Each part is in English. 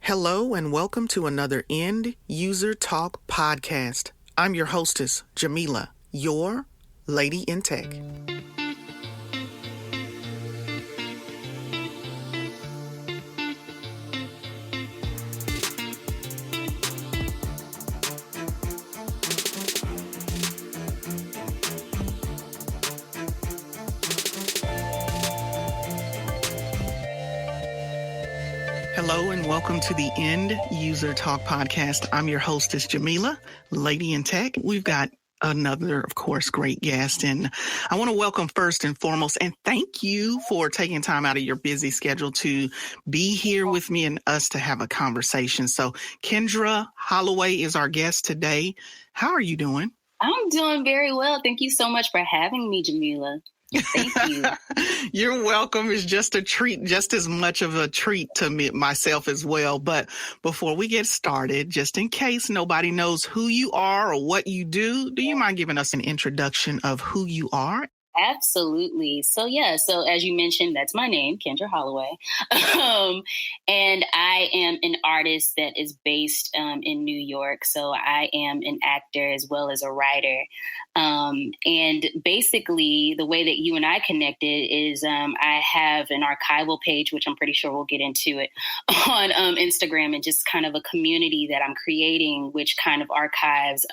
Hello and welcome to another End User Talk podcast. I'm your hostess, Jamila, your Lady in Tech. Hello and welcome to the End User Talk podcast. I'm your hostess, Jamila, Lady in Tech. We've got another, of course, great guest. And I want to welcome first and foremost, and thank you for taking time out of your busy schedule to be here with me and us to have a conversation. So Kendra Holloway is our guest today. How are you doing? I'm doing very well. Thank you so much for having me, Jamila. Thank you. You're welcome. It's just a treat, just as much of a treat to me, myself as well. But before we get started, just in case nobody knows who you are or what you do you mind giving us an introduction of who you are? Absolutely. So as you mentioned, that's my name, Kendra Holloway. And I am an artist that is based in New York. So I am an actor as well as a writer. And basically the way that you and I connected is I have an archival page, which I'm pretty sure we'll get into it on Instagram, and just kind of a community that I'm creating, which kind of archives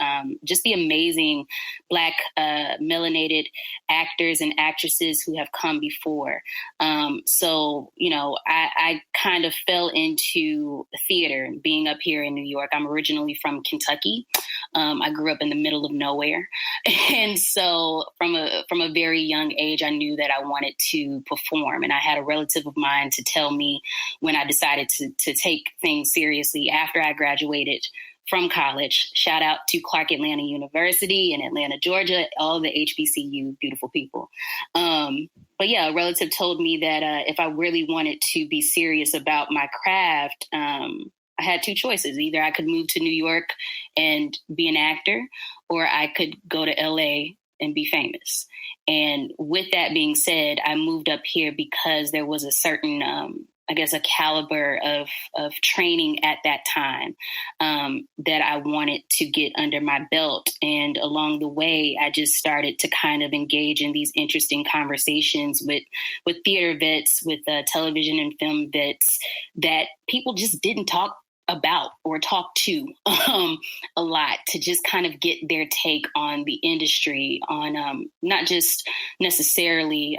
just the amazing Black melanated actors and actresses who have come before. I kind of fell into theater being up here in New York. I'm originally from Kentucky. I grew up in the middle of nowhere. And so from a very young age, I knew that I wanted to perform. And I had a relative of mine to tell me when I decided to take things seriously after I graduated from college. Shout out to Clark Atlanta University in Atlanta, Georgia, all the HBCU, beautiful people. A relative told me that if I really wanted to be serious about my craft, I had two choices. Either I could move to New York and be an actor, or I could go to LA and be famous. And with that being said, I moved up here because there was a certain a caliber of training at that time that I wanted to get under my belt. And along the way, I just started to kind of engage in these interesting conversations with theater vets, with television and film vets that people just didn't talk about or talk to a lot, to just kind of get their take on the industry, on not just necessarily,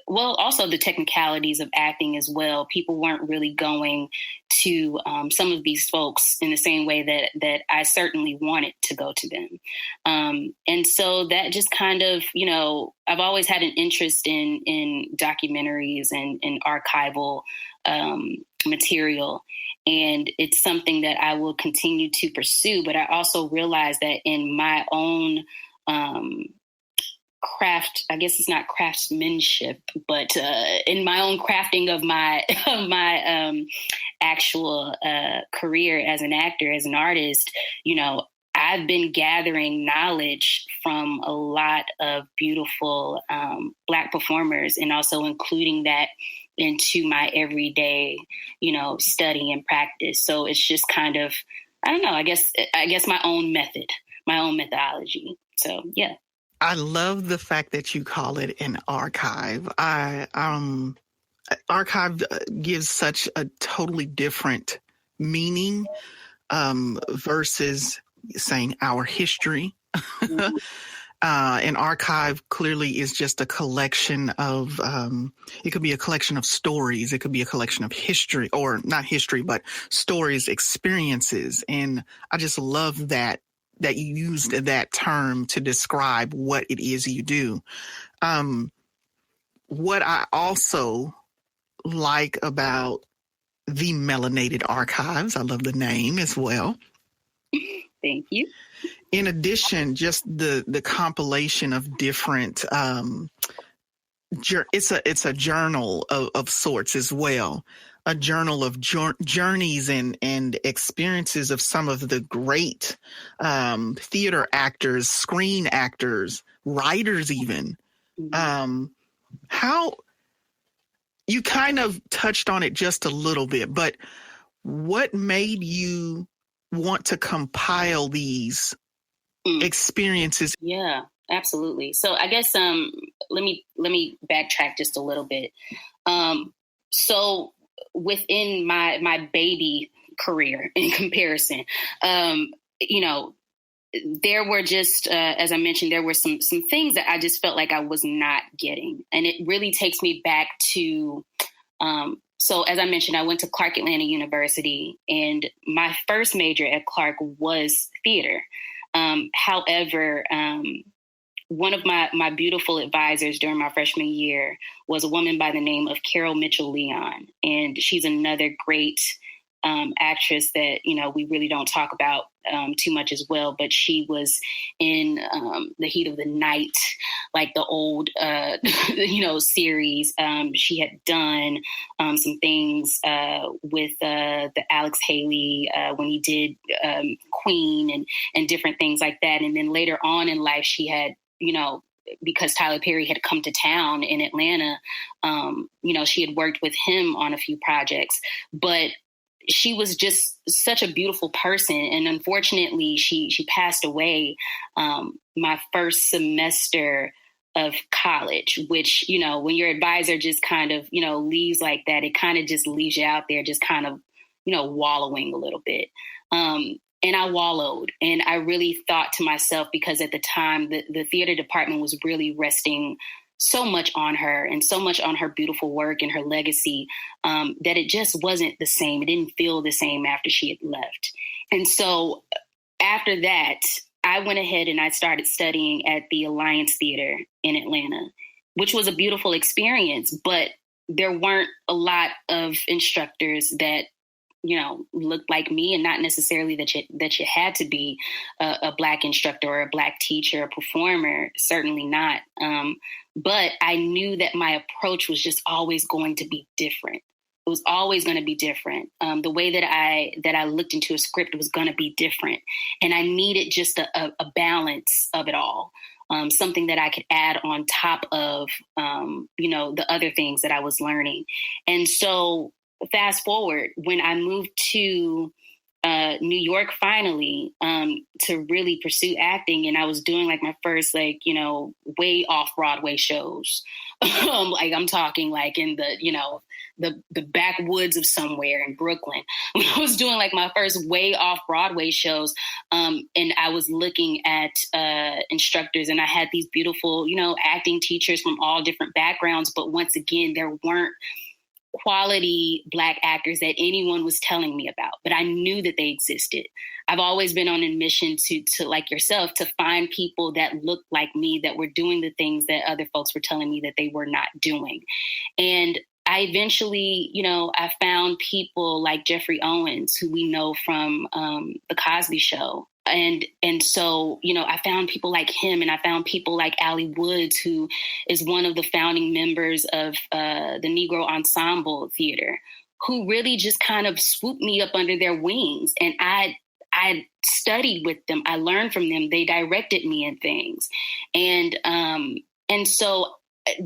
also the technicalities of acting as well. People weren't really going to some of these folks in the same way that I certainly wanted to go to them. And so that just kind of, I've always had an interest in documentaries and archival material. And it's something that I will continue to pursue. But I also realize that in my own craft, I guess it's not craftsmanship, but in my own crafting of my actual career as an actor, as an artist, I've been gathering knowledge from a lot of beautiful Black performers, and also including that into my everyday, study and practice. So it's just kind of, I don't know, I guess my own method, my own methodology. So, yeah. I love the fact that you call it an archive. Archive gives such a totally different meaning versus saying our history. Mm-hmm. An archive clearly is just a collection of, it could be a collection of stories. It could be a collection of history, or not history, but stories, experiences. And I just love that you used that term to describe what it is you do. What I also like about the Melanated Archives, I love the name as well. Thank you. In addition, just the compilation of different, it's a journal of sorts as well. A journal of journeys and experiences of some of the great theater actors, screen actors, writers even. How you kind of touched on it just a little bit, but what made you want to compile these experiences? Yeah, absolutely. So I guess let me backtrack just a little bit. So within my baby career, in comparison, you know, there were just as I mentioned, there were some things that I just felt like I was not getting, and it really takes me back to. So as I mentioned, I went to Clark Atlanta University, and my first major at Clark was theater. However, one of my beautiful advisors during my freshman year was a woman by the name of Carol Mitchell Leon. And she's another great actress that, we really don't talk about too much as well. But she was in The Heat of the Night, like the old, series. She had done some things with the Alex Haley when he did Queen and different things like that. And then later on in life, she had, because Tyler Perry had come to town in Atlanta, she had worked with him on a few projects. But she was just such a beautiful person. And unfortunately, she passed away my first semester of college, which, when your advisor just kind of, leaves like that, it kind of just leaves you out there just kind of, wallowing a little bit. And I wallowed, and I really thought to myself, because at the time the theater department was really resting so much on her and so much on her beautiful work and her legacy, that it just wasn't the same. It didn't feel the same after she had left. And so after that, I went ahead and I started studying at the Alliance Theater in Atlanta, which was a beautiful experience, but there weren't a lot of instructors that looked like me, and not necessarily that you had to be a Black instructor or a Black teacher or performer, certainly not. But I knew that my approach was just always going to be different. It was always going to be different. The way that I looked into a script was going to be different. And I needed just a balance of it all. Something that I could add on top of, the other things that I was learning. And so fast forward, when I moved to New York finally to really pursue acting, and I was doing like my first way off Broadway shows. Like I'm talking like in the backwoods of somewhere in Brooklyn. When I was doing like my first way off Broadway shows, and I was looking at instructors, and I had these beautiful acting teachers from all different backgrounds, but once again there weren't quality Black actors that anyone was telling me about, but I knew that they existed. I've always been on a mission to like yourself, to find people that looked like me, that were doing the things that other folks were telling me that they were not doing. And I eventually, I found people like Jeffrey Owens, who we know from The Cosby Show. And so, I found people like him, and I found people like Allie Woods, who is one of the founding members of the Negro Ensemble Theater, who really just kind of swooped me up under their wings. And I studied with them. I learned from them. They directed me in things. And so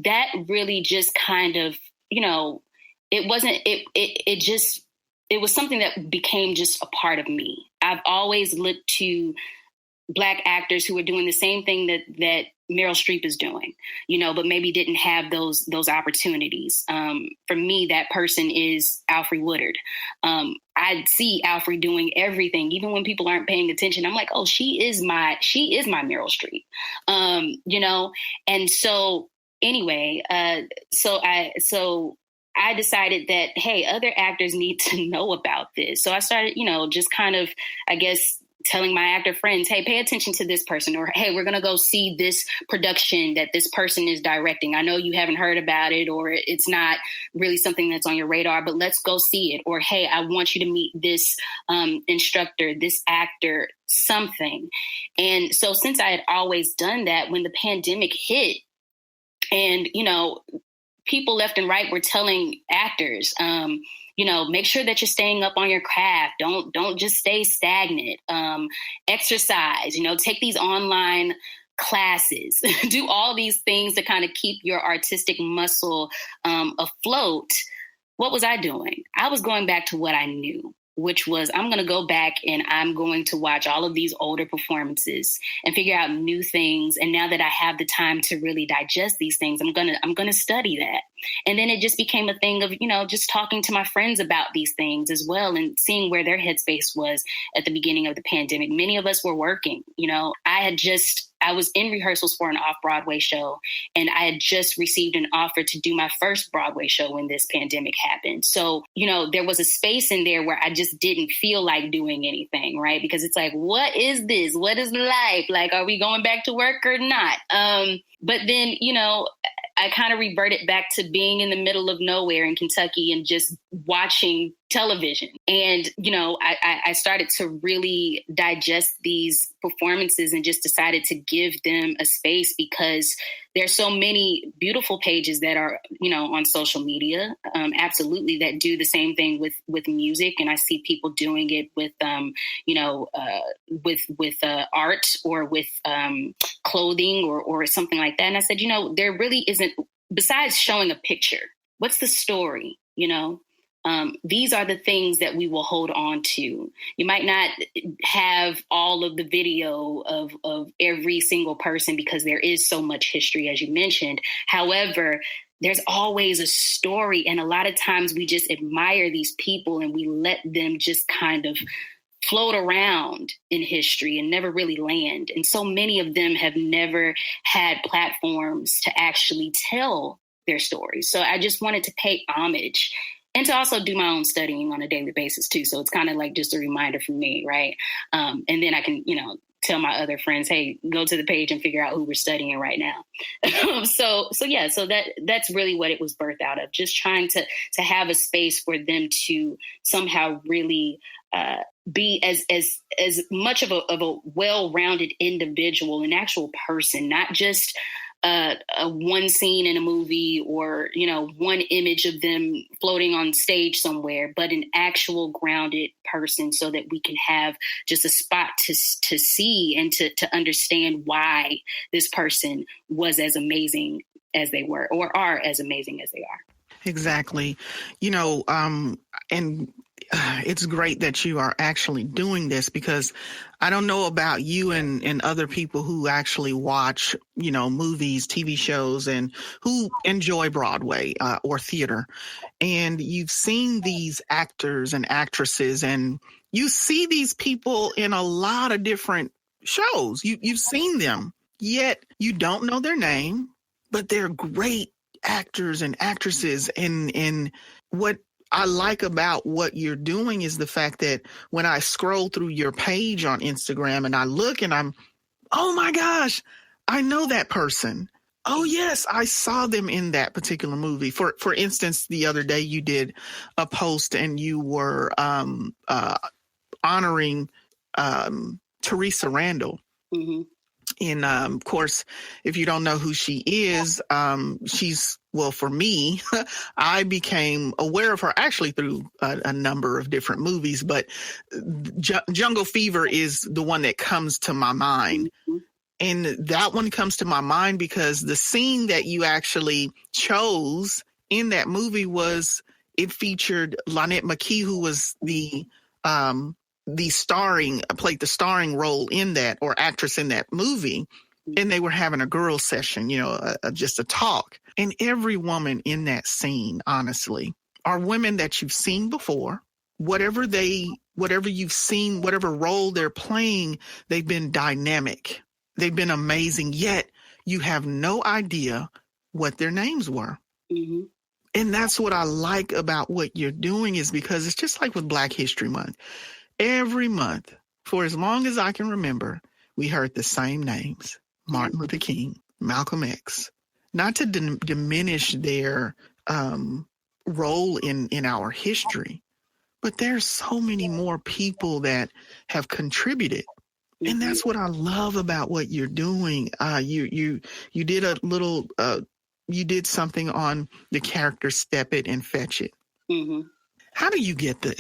that really just kind of, it was something that became just a part of me. I've always looked to Black actors who are doing the same thing that Meryl Streep is doing, but maybe didn't have those opportunities. For me, that person is Alfre Woodard. I see Alfre doing everything, even when people aren't paying attention. I'm like, oh, she is my Meryl Streep, And so anyway, I decided that, hey, other actors need to know about this. So I started, just kind of, I guess, telling my actor friends, hey, pay attention to this person, or, hey, we're going to go see this production that this person is directing. I know you haven't heard about it, or it's not really something that's on your radar, but let's go see it. Or, hey, I want you to meet this instructor, this actor, something. And so since I had always done that, when the pandemic hit, and, people left and right were telling actors, make sure that you're staying up on your craft. Don't just stay stagnant. Exercise, take these online classes, do all these things to kind of keep your artistic muscle afloat. What was I doing? I was going back to what I knew, which was I'm going to go back and I'm going to watch all of these older performances and figure out new things. And now that I have the time to really digest these things, I'm going to study that. And then it just became a thing of, just talking to my friends about these things as well and seeing where their headspace was at the beginning of the pandemic. Many of us were working. I was in rehearsals for an off-Broadway show, and I had just received an offer to do my first Broadway show when this pandemic happened. So, there was a space in there where I just didn't feel like doing anything, right? Because it's like, what is this? What is life? Like, are we going back to work or not? But then, I kind of reverted back to being in the middle of nowhere in Kentucky and just watching television. And, I started to really digest these performances and just decided to give them a space because there's so many beautiful pages that are, on social media, absolutely, that do the same thing with music. And I see people doing it with, with art or with clothing or something like that. And I said, there really isn't, besides showing a picture, what's the story, These are the things that we will hold on to. You might not have all of the video of every single person because there is so much history, as you mentioned. However, there's always a story. And a lot of times we just admire these people and we let them just kind of float around in history and never really land. And so many of them have never had platforms to actually tell their stories. So I just wanted to pay homage and to also do my own studying on a daily basis too. So it's kind of like just a reminder for me, right? And then I can, tell my other friends, hey, go to the page and figure out who we're studying right now. So that's really what it was birthed out of, just trying to have a space for them to somehow really be as much of a well-rounded individual, an actual person, not just a one scene in a movie or, one image of them floating on stage somewhere, but an actual grounded person so that we can have just a spot to see and to understand why this person was as amazing as they were or are as amazing as they are. Exactly. And it's great that you are actually doing this because I don't know about you and other people who actually watch, movies, TV shows, and who enjoy Broadway or theater. And you've seen these actors and actresses, and you see these people in a lot of different shows. You've seen them, yet you don't know their name, but they're great actors and actresses. And what I like about what you're doing is the fact that when I scroll through your page on Instagram and I look and I'm, oh my gosh, I know that person. Oh yes, I saw them in that particular movie. For instance, the other day you did a post and you were honoring Teresa Randall. Mm-hmm. And of course, if you don't know who she is, for me, I became aware of her actually through a number of different movies, but Jungle Fever is the one that comes to my mind. Mm-hmm. And that one comes to my mind because the scene that you actually chose in that movie it featured Lynette McKee, who was played the starring role in that, or actress in that movie. And they were having a girl session, just a talk. And every woman in that scene, honestly, are women that you've seen before. Whatever you've seen, whatever role they're playing, they've been dynamic. They've been amazing. Yet you have no idea what their names were. Mm-hmm. And that's what I like about what you're doing, is because it's just like with Black History Month. Every month, for as long as I can remember, we heard the same names: Martin Luther King, Malcolm X. Not to diminish their role in our history, but there's so many more people that have contributed. And that's what I love about what you're doing. You did a little, you did something on the character Step It and Fetch It. Mm-hmm. How do you get the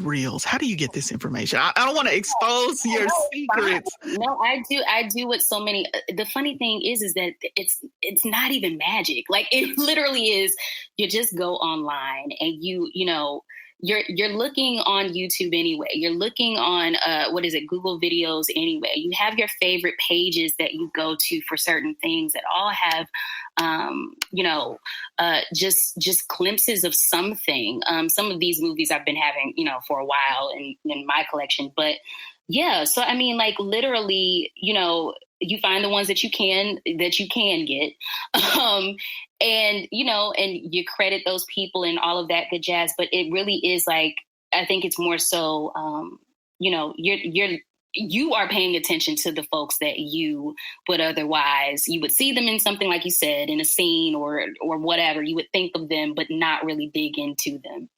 reels? How do you get this information? I don't want to expose your secrets. No, I do what so many. The funny thing is that it's not even magic. Like, it literally is. You just go online and you you're looking on YouTube anyway. You're looking on Google videos anyway. You have your favorite pages that you go to for certain things that all have just glimpses of something. Some of these movies I've been having, for a while in my collection. But yeah, so I mean, like literally, you find the ones that you can get. And you credit those people and all of that good jazz. But it really is like, I think it's more so, you are paying attention to the folks that you would otherwise, you would see them in something, like you said, in a scene or whatever, you would think of them, but not really dig into them.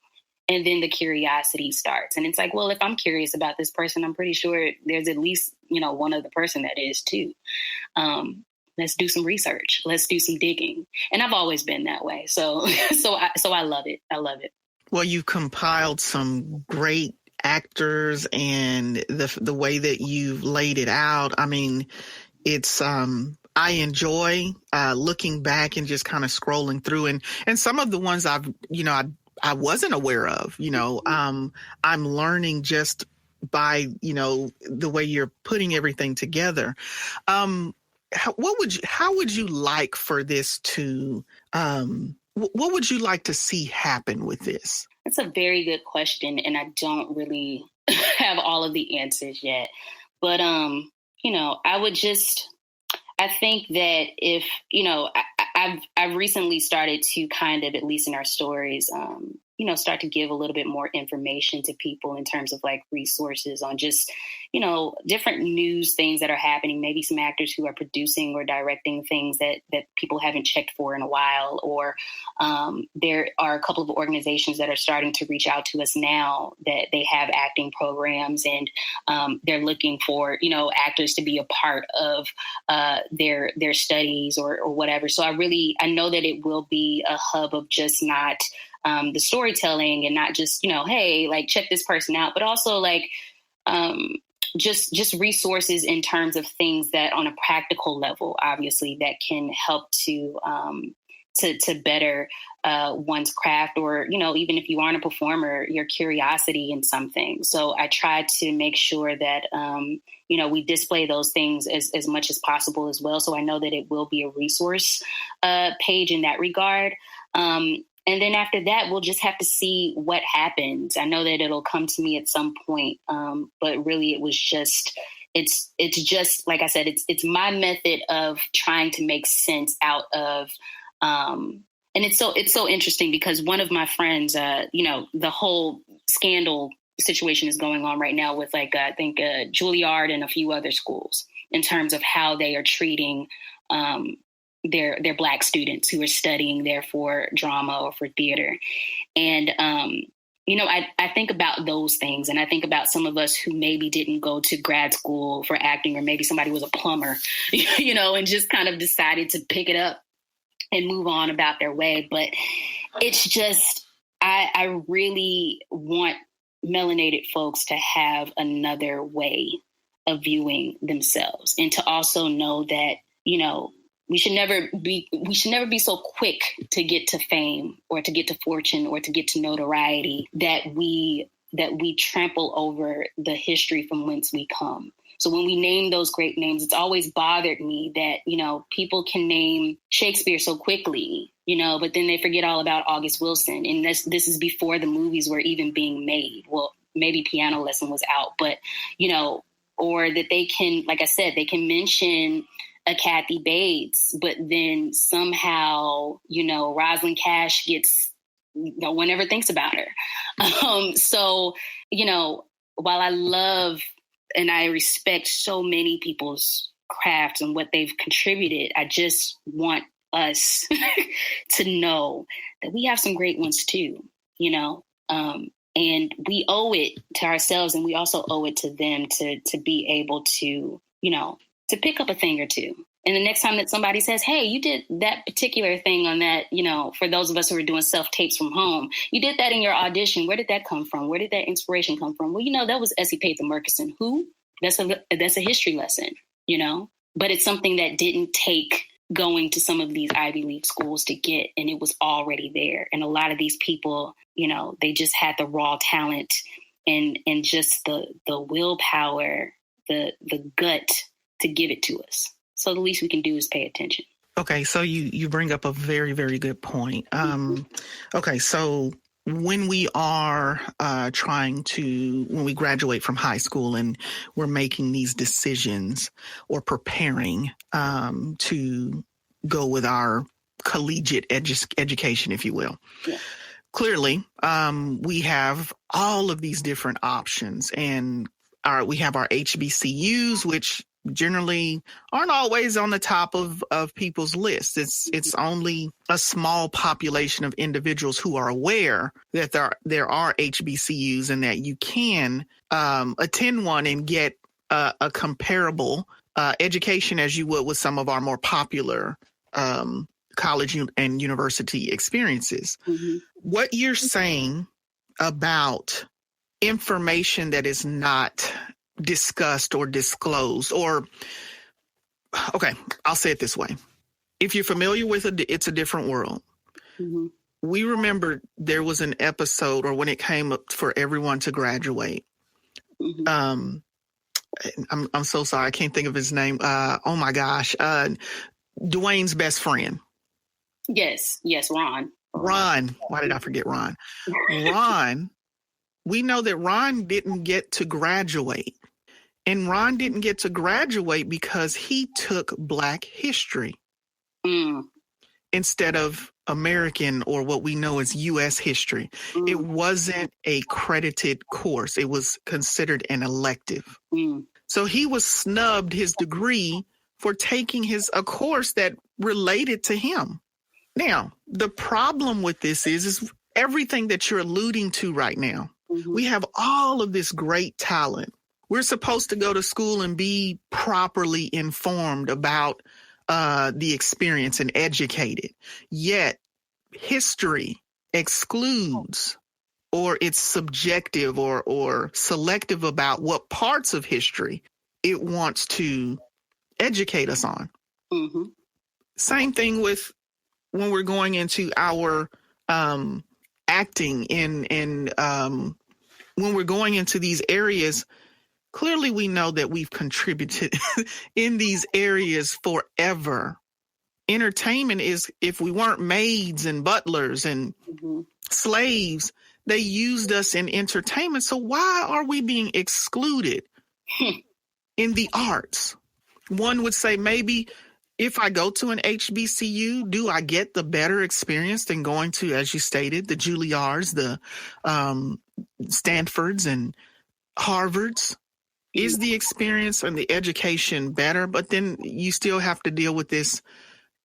And then the curiosity starts. And it's like, well, if I'm curious about this person, I'm pretty sure there's at least, one other person that is too. Let's do some research. Let's do some digging. And I've always been that way. So I love it. I love it. Well, you compiled some great actors and the way that you've laid it out. I mean, it's, I enjoy looking back and just kind of scrolling through and some of the ones I wasn't aware of, I'm learning just by, the way you're putting everything together. How would you like for this to, what would you like to see happen with this? That's a very good question. And I don't really have all of the answers yet, but, I think that if, I've recently started to kind of, at least in our stories, start to give a little bit more information to people in terms of like resources on just, different news things that are happening, maybe some actors who are producing or directing things that people haven't checked for in a while, or there are a couple of organizations that are starting to reach out to us now that they have acting programs and they're looking for, actors to be a part of their studies or whatever. So I know that it will be a hub of just not the storytelling and not just, hey, like check this person out, but also like just resources in terms of things that on a practical level, obviously, that can help to better one's craft, or, even if you aren't a performer, your curiosity in something. So I try to make sure that, we display those things as much as possible as well. So I know that it will be a resource page in that regard. And then after that, we'll just have to see what happens. I know that it'll come to me at some point, but really it was just, it's just, like I said, it's my method of trying to make sense out of, and it's so interesting because one of my friends, the whole scandal situation is going on right now with I think Juilliard and a few other schools in terms of how they are treating, their Black students who are studying there for drama or for theater. And, I think about those things, and I think about some of us who maybe didn't go to grad school for acting, or maybe somebody was a plumber, and just kind of decided to pick it up and move on about their way. But it's just, I really want melanated folks to have another way of viewing themselves, and to also know that, we should never be so quick to get to fame or to get to fortune or to get to notoriety that we trample over the history from whence we come. So when we name those great names, it's always bothered me that, people can name Shakespeare so quickly, but then they forget all about August Wilson. And this is before the movies were even being made. Well, maybe Piano Lesson was out, but, or that they can, like I said, they can mention a Kathy Bates, but then somehow, Rosalind Cash gets, no one ever thinks about her. So, while I love and I respect so many people's crafts and what they've contributed, I just want us to know that we have some great ones too, and we owe it to ourselves, and we also owe it to them to be able to, to pick up a thing or two. And the next time that somebody says, hey, you did that particular thing on that, for those of us who are doing self-tapes from home, you did that in your audition. Where did that come from? Where did that inspiration come from? Well, that was Essie Payton Murkison. Who? That's a history lesson, but it's something that didn't take going to some of these Ivy League schools to get, and it was already there. And a lot of these people, they just had the raw talent and just the willpower, the gut to give it to us. So the least we can do is pay attention. Okay, so you bring up a very, very good point. Okay, so when we are when we graduate from high school and we're making these decisions or preparing to go with our collegiate education, if you will. Yeah. Clearly, we have all of these different options, and we have our HBCUs, which generally aren't always on the top of people's lists. It's only a small population of individuals who are aware that there are HBCUs and that you can attend one and get a comparable education as you would with some of our more popular college and university experiences. Mm-hmm. What you're saying about information that is not discussed or disclosed, okay, I'll say it this way. If you're familiar with It's a Different World, mm-hmm. we remember there was an episode, or when it came up for everyone to graduate. Mm-hmm. I'm so sorry, I can't think of his name. Oh my gosh, Dwayne's best friend. Yes, Ron. Ron. Why did I forget Ron? Ron. We know that Ron didn't get to graduate. And Ron didn't get to graduate because he took Black history instead of American, or what we know as U.S. history. It wasn't a credited course. It was considered an elective. So he was snubbed his degree for taking a course that related to him. Now, the problem with this is everything that you're alluding to right now. Mm-hmm. We have all of this great talent. We're supposed to go to school and be properly informed about the experience and educated. Yet history excludes, or it's subjective or selective about what parts of history it wants to educate us on. Mm-hmm. Same thing with when we're going into our acting in when we're going into these areas. Clearly, we know that we've contributed in these areas forever. Entertainment is, if we weren't maids and butlers and slaves, they used us in entertainment. So why are we being excluded in the arts? One would say maybe if I go to an HBCU, do I get the better experience than going to, as you stated, the Juilliards, the Stanfords and Harvards? Is the experience and the education better? But then you still have to deal with this.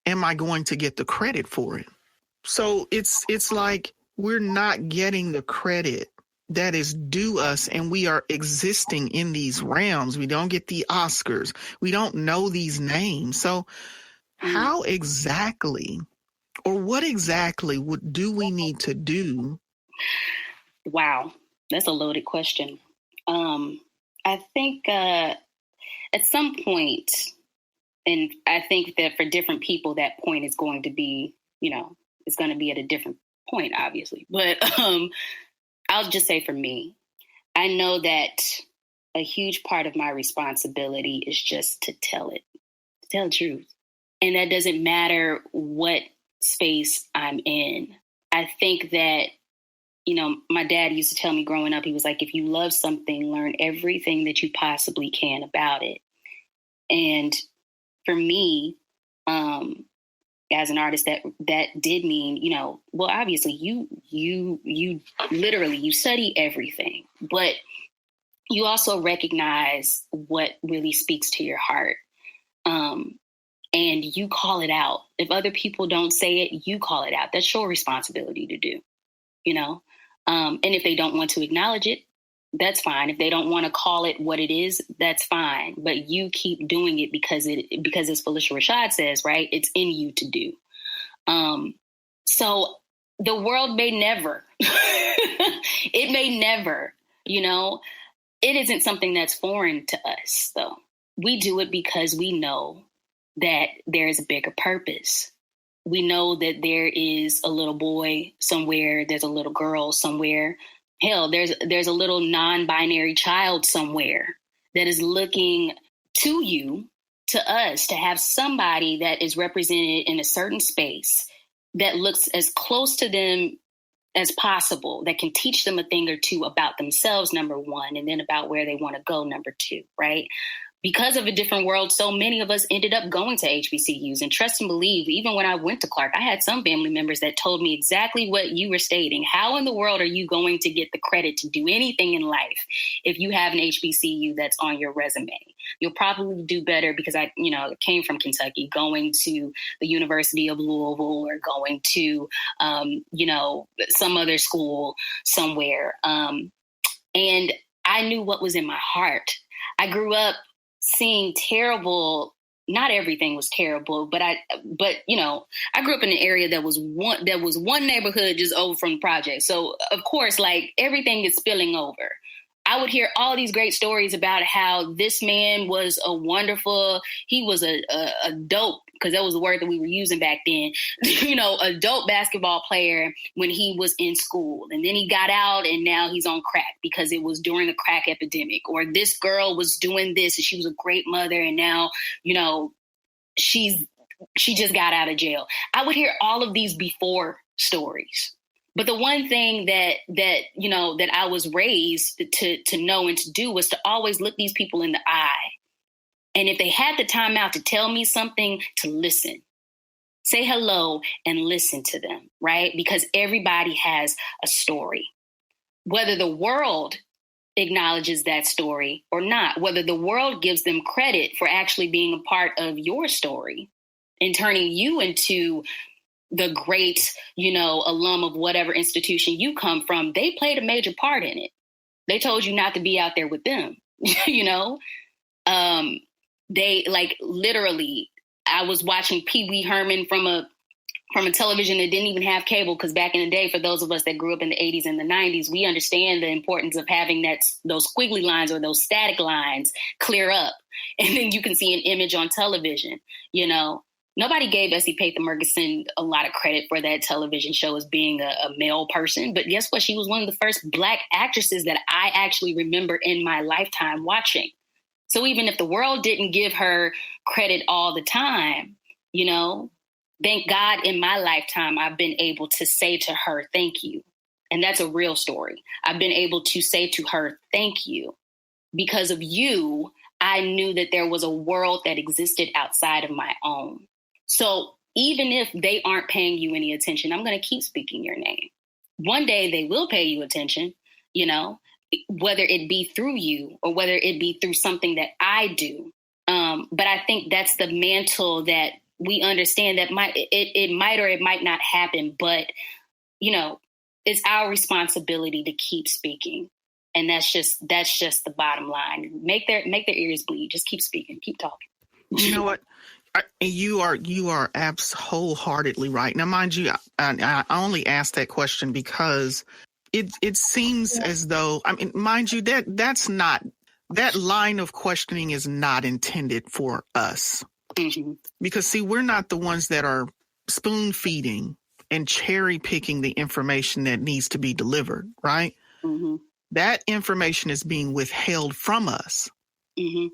Am I going to get the credit for it? So it's like we're not getting the credit that is due us, and we are existing in these realms. We don't get the Oscars. We don't know these names. So how exactly, or what exactly do we need to do? Wow, that's a loaded question. I think at some point, and I think that for different people, that point is going to be, it's going to be at a different point, obviously. But I'll just say for me, I know that a huge part of my responsibility is just to tell the truth. And that doesn't matter what space I'm in. I think that, my dad used to tell me growing up, he was like, if you love something, learn everything that you possibly can about it. And for me, as an artist, that did mean, well, obviously you literally, you study everything, but you also recognize what really speaks to your heart. And you call it out. If other people don't say it, you call it out. That's your responsibility to do, and if they don't want to acknowledge it, that's fine. If they don't want to call it what it is, that's fine. But you keep doing it because as Felicia Rashad says, right, it's in you to do. So the world may never, it may never, it isn't something that's foreign to us, though. We do it because we know that there is a bigger purpose. We know that there is a little boy somewhere, there's a little girl somewhere. Hell, there's a little non-binary child somewhere that is looking to you, to us, to have somebody that is represented in a certain space that looks as close to them as possible, that can teach them a thing or two about themselves, number one, and then about where they want to go, number two, right? Because of a different world, so many of us ended up going to HBCUs. And trust and believe, even when I went to Clark, I had some family members that told me exactly what you were stating. How in the world are you going to get the credit to do anything in life if you have an HBCU that's on your resume? You'll probably do better because I came from Kentucky, going to the University of Louisville or going to, some other school somewhere. And I knew what was in my heart. I grew up seeing terrible, not everything was terrible, but I grew up in an area that was one neighborhood just over from the project. So of course, like, everything is spilling over. I would hear all these great stories about how this man was he was a dope, because that was the word that we were using back then, a dope basketball player when he was in school. And then he got out and now he's on crack because it was during the crack epidemic. Or this girl was doing this and she was a great mother and now, she just got out of jail. I would hear all of these before stories. But the one thing that I was raised to know and to do was to always look these people in the eye. And if they had the time out to tell me something, to listen. Say hello and listen to them, right? Because everybody has a story. Whether the world acknowledges that story or not, whether the world gives them credit for actually being a part of your story and turning you into the great, alum of whatever institution you come from, they played a major part in it. They told you not to be out there with them, They, like, literally, I was watching Pee Wee Herman from a television that didn't even have cable, because back in the day, for those of us that grew up in the 80s and the 90s, we understand the importance of having those squiggly lines or those static lines clear up. And then you can see an image on television, Nobody gave Essie Pathan-Murkison a lot of credit for that television show as being a male person. But guess what? She was one of the first Black actresses that I actually remember in my lifetime watching. So even if the world didn't give her credit all the time, thank God in my lifetime, I've been able to say to her, thank you. And that's a real story. I've been able to say to her, thank you. Because of you, I knew that there was a world that existed outside of my own. So even if they aren't paying you any attention, I'm going to keep speaking your name. One day they will pay you attention, whether it be through you or whether it be through something that I do. But I think that's the mantle that we understand that it might or it might not happen. But, it's our responsibility to keep speaking. And that's just the bottom line. Make their ears bleed. Just keep speaking. Keep talking. You know what? You are wholeheartedly right. Now, mind you, I only asked that question because it seems as though, mind you, that line of questioning is not intended for us. Mm-hmm. Because, see, we're not the ones that are spoon feeding and cherry picking the information that needs to be delivered, right? Mm-hmm. That information is being withheld from us. Mm-hmm.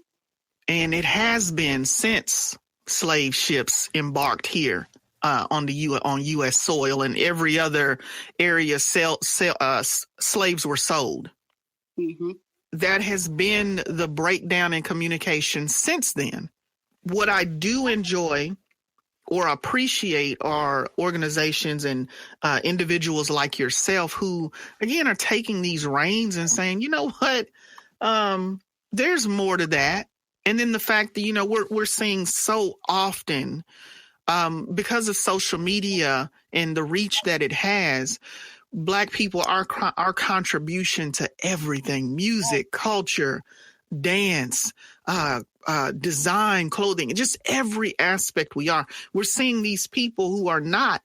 And it has been since slave ships embarked here on U.S. soil, and every other area slaves were sold. Mm-hmm. That has been the breakdown in communication since then. What I do enjoy or appreciate are organizations and individuals like yourself who, again, are taking these reins and saying, you know what, there's more to that. And then the fact that, we're seeing so often because of social media and the reach that it has, Black people, our contribution to everything, music, culture, dance, design, clothing, just every aspect we're seeing these people who are not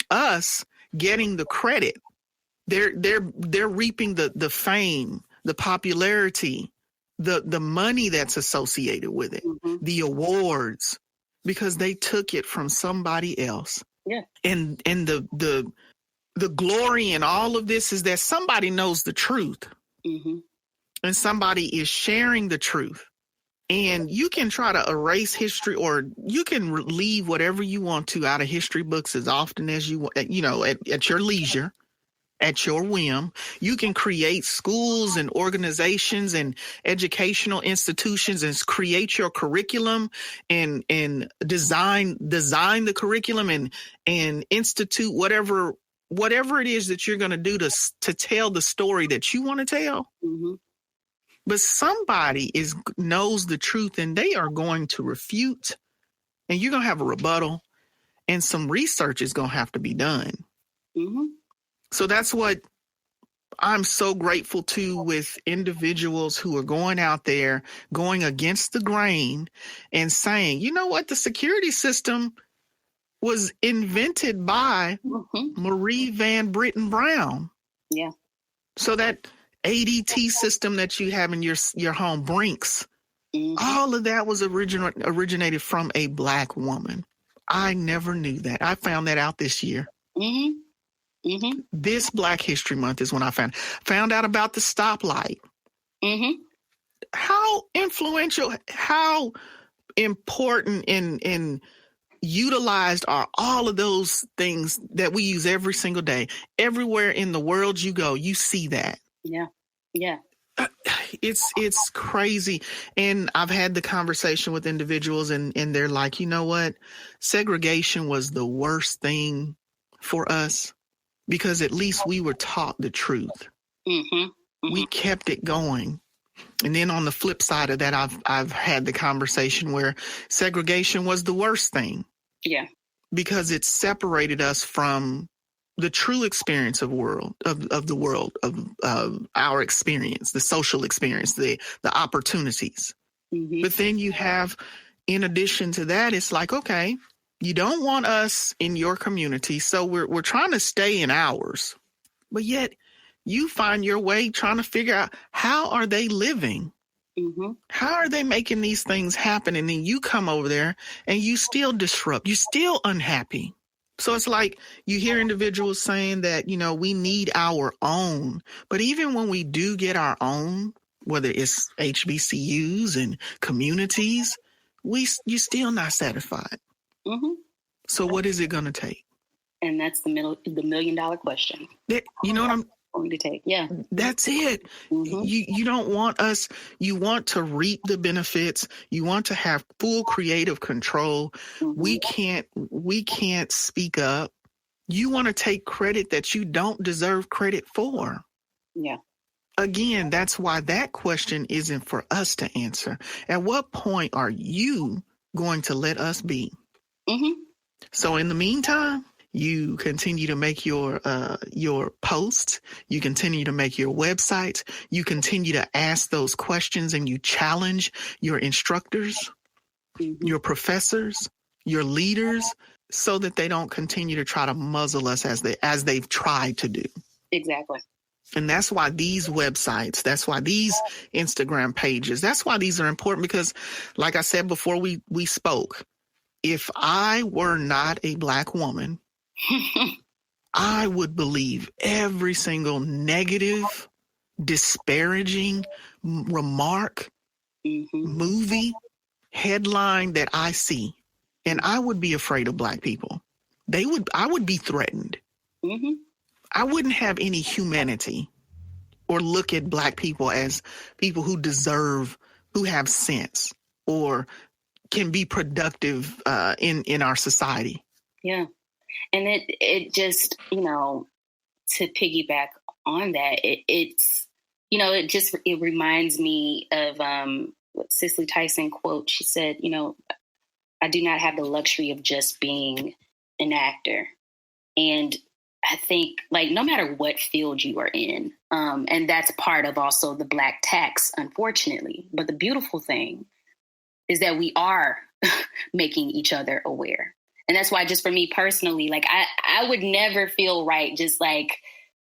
us getting the credit. They're reaping the fame, the popularity, the money that's associated with it, mm-hmm. the awards, because they took it from somebody else. Yeah. And the glory in all of this is that somebody knows the truth. Mm-hmm. And somebody is sharing the truth. And you can try to erase history, or you can leave whatever you want to out of history books as often as you want, at your leisure, at your whim. You can create schools and organizations and educational institutions and create your curriculum and design the curriculum and institute whatever it is that you're going to do to tell the story that you want to tell. Mm-hmm. But somebody knows the truth, and they are going to refute, and you're going to have a rebuttal, and some research is going to have to be done. Mm-hmm. So that's what I'm so grateful to, with individuals who are going out there, going against the grain and saying, you know what, the security system was invented by Marie Van Britten Brown. Yeah. So that ADT system that you have in your home, Brinks, all of that was originated from a Black woman. I never knew that. I found that out this year. Mm-hmm. Mm-hmm. This Black History Month is when I found out about the stoplight. Mm-hmm. How influential, how important and utilized are all of those things that we use every single day. Everywhere in the world you go, you see that. Yeah. Yeah. It's crazy. And I've had the conversation with individuals and they're like, you know what? Segregation was the worst thing for us because at least we were taught the truth. Mm-hmm. Mm-hmm. We kept it going. And then on the flip side of that, I've had the conversation where segregation was the worst thing. Yeah. Because it separated us from the true experience of our experience, the social experience, the opportunities. Mm-hmm. But then you have, in addition to that, it's like, okay, you don't want us in your community, so we're trying to stay in ours. But yet you find your way trying to figure out, how are they living? Mm-hmm. How are they making these things happen? And then you come over there and you still disrupt. You're still unhappy. So it's like you hear individuals saying that, we need our own. But even when we do get our own, whether it's HBCUs and communities, you're still not satisfied. Mm-hmm. So what is it going to take? And that's the $1 million question. You know what I'm going to take? Yeah. That's it. Mm-hmm. You don't want us. You want to reap the benefits. You want to have full creative control. Mm-hmm. We can't speak up. You want to take credit that you don't deserve credit for. Yeah. Again, that's why that question isn't for us to answer. At what point are you going to let us be? Mm-hmm. So in the meantime, you continue to make your posts. You continue to make your websites. You continue to ask those questions, and you challenge your instructors, your professors, your leaders, so that they don't continue to try to muzzle us as they've tried to do. Exactly. And that's why these websites, that's why these Instagram pages, that's why these are important, because like I said before we spoke, if I were not a Black woman, I would believe every single negative, disparaging remark, movie, headline that I see. And I would be afraid of Black people. I would be threatened. Mm-hmm. I wouldn't have any humanity or look at Black people as people who have sense or can be productive in our society. Yeah. And it just, to piggyback on that, it reminds me of what Cicely Tyson quote. She said, I do not have the luxury of just being an actor. And I think, no matter what field you are in, and that's part of also the Black tax, unfortunately. But the beautiful thing is that we are making each other aware. And that's why, just for me personally, I would never feel right, just whether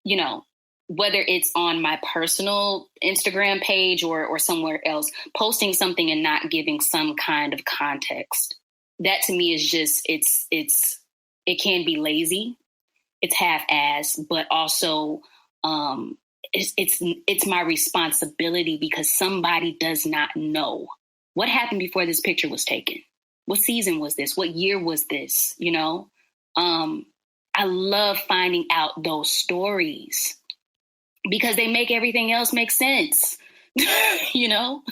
it's on my personal Instagram page or somewhere else, posting something and not giving some kind of context that to me is just, it can be lazy. It's half-assed, but also it's my responsibility because somebody does not know what happened before this picture was taken. What season was this? What year was this? You know, I love finding out those stories because they make everything else make sense, you know?